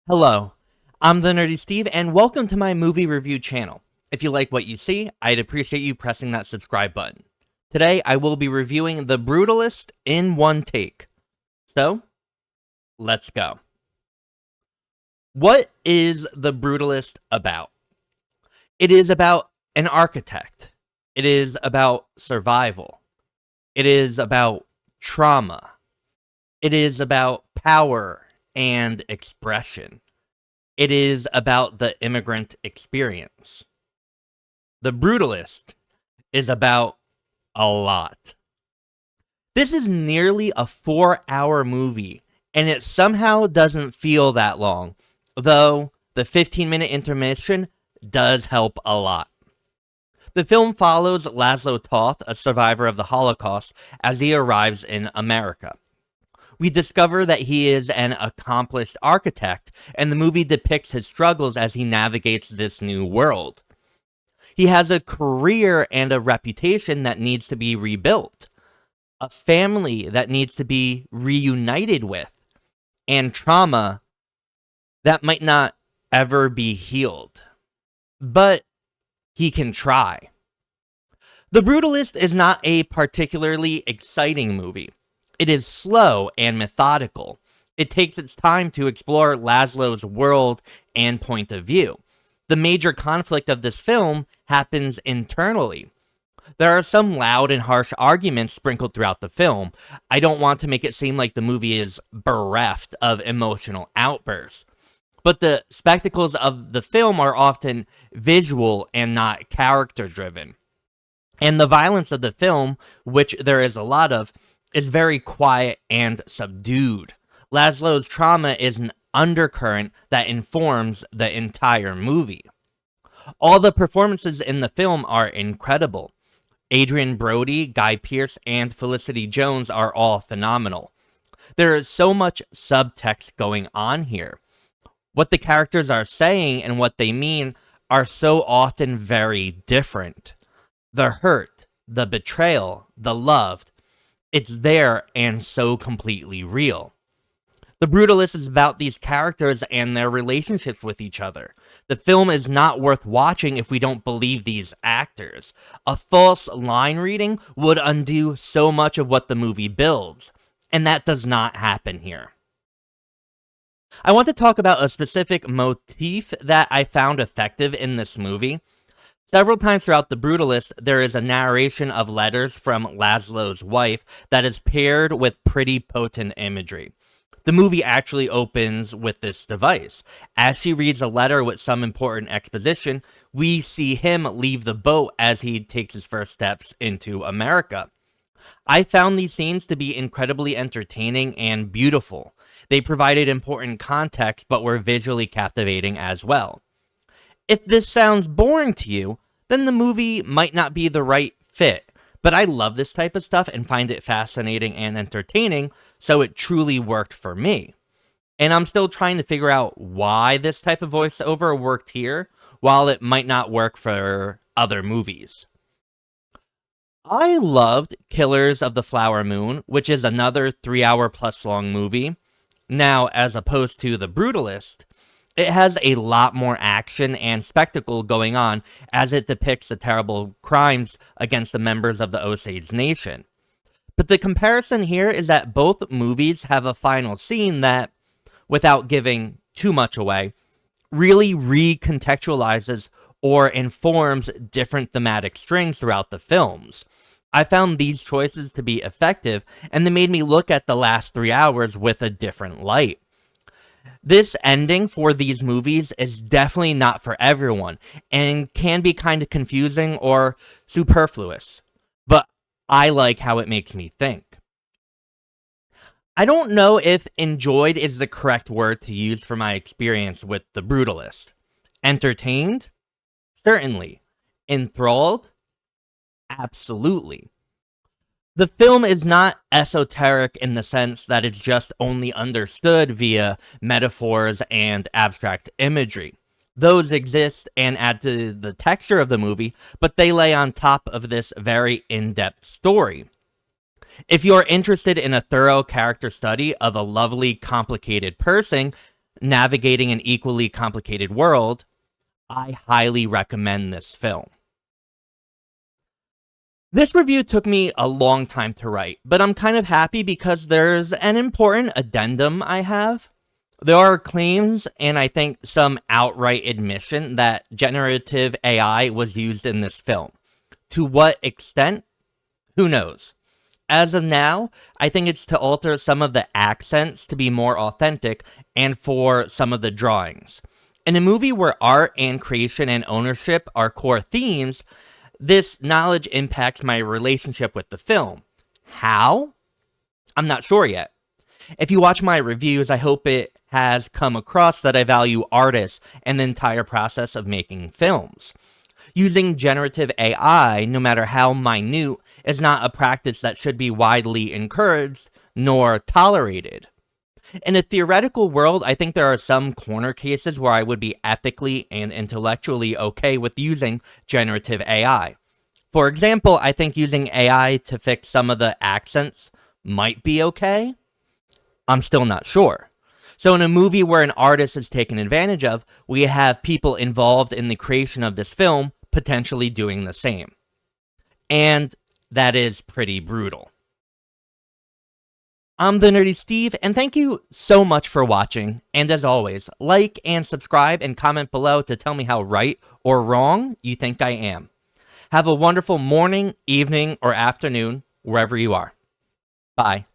Hello, I'm TheNerdySteve, and welcome to my movie review channel. If you like what you see, I'd appreciate you pressing that subscribe button. Today, I will be reviewing The Brutalist in one take. So, let's go. What is The Brutalist about? It is about an architect. It is about survival. It is about trauma. It is about power and expression. It is about the immigrant experience. The Brutalist is about a lot. This is nearly a 4-hour movie, and it somehow doesn't feel that long, though the 15-minute intermission does help a lot. The film follows Laszlo Toth, a survivor of the Holocaust, as he arrives in America. We discover that he is an accomplished architect, and the movie depicts his struggles as he navigates this new world. He has a career and a reputation that needs to be rebuilt, a family that needs to be reunited with, and trauma that might not ever be healed. But he can try. The Brutalist is not a particularly exciting movie. It is slow and methodical. It takes its time to explore Laszlo's world and point of view. The major conflict of this film happens internally. There are some loud and harsh arguments sprinkled throughout the film. I don't want to make it seem like the movie is bereft of emotional outbursts. But the spectacles of the film are often visual and not character-driven. And the violence of the film, which there is a lot of, is very quiet and subdued. Laszlo's trauma is an undercurrent that informs the entire movie. All the performances in the film are incredible. Adriend Brody, Guy Pearce, and Felicity Jones are all phenomenal. There is so much subtext going on here. What the characters are saying and what they mean are so often very different. The hurt, the betrayal, the love, it's there and so completely real. The Brutalist is about these characters and their relationships with each other. The film is not worth watching if we don't believe these actors. A false line reading would undo so much of what the movie builds, and that does not happen here. I want to talk about a specific motif that I found effective in this movie. Several times throughout The Brutalist, there is a narration of letters from Laszlo's wife that is paired with pretty potent imagery. The movie actually opens with this device. As she reads a letter with some important exposition, we see him leave the boat as he takes his first steps into America. I found these scenes to be incredibly entertaining and beautiful. They provided important context, but were visually captivating as well. If this sounds boring to you, then the movie might not be the right fit. But I love this type of stuff and find it fascinating and entertaining, so it truly worked for me. And I'm still trying to figure out why this type of voiceover worked here, while it might not work for other movies. I loved Killers of the Flower Moon, which is another 3-hour plus long movie. Now, as opposed to The Brutalist, it has a lot more action and spectacle going on as it depicts the terrible crimes against the members of the Osage Nation. But the comparison here is that both movies have a final scene that, without giving too much away, really recontextualizes or informs different thematic strings throughout the films. I found these choices to be effective, and they made me look at the last 3 hours with a different light. This ending for these movies is definitely not for everyone, and can be kind of confusing or superfluous, but I like how it makes me think. I don't know if enjoyed is the correct word to use for my experience with The Brutalist. Entertained? Certainly. Enthralled? Absolutely. The film is not esoteric in the sense that it's just only understood via metaphors and abstract imagery. Those exist and add to the texture of the movie, but they lay on top of this very in-depth story. If you're interested in a thorough character study of a lovely, complicated person, navigating an equally complicated world, I highly recommend this film. This review took me a long time to write, but I'm kind of happy because there's an important addendum I have. There are claims, and I think some outright admission, that generative AI was used in this film. To what extent? Who knows? As of now, I think it's to alter some of the accents to be more authentic and for some of the drawings. In a movie where art and creation and ownership are core themes, this knowledge impacts my relationship with the film. How? I'm not sure yet. If you watch my reviews, I hope it has come across that I value artists and the entire process of making films. Using generative AI, no matter how minute, is not a practice that should be widely encouraged nor tolerated. In a theoretical world, I think there are some corner cases where I would be ethically and intellectually okay with using generative AI. For example, I think using AI to fix some of the accents might be okay. I'm still not sure. So in a movie where an artist is taken advantage of, we have people involved in the creation of this film potentially doing the same. And that is pretty brutal. I'm TheNerdySteve, and thank you so much for watching. And as always, like and subscribe and comment below to tell me how right or wrong you think I am. Have a wonderful morning, evening, or afternoon, wherever you are. Bye.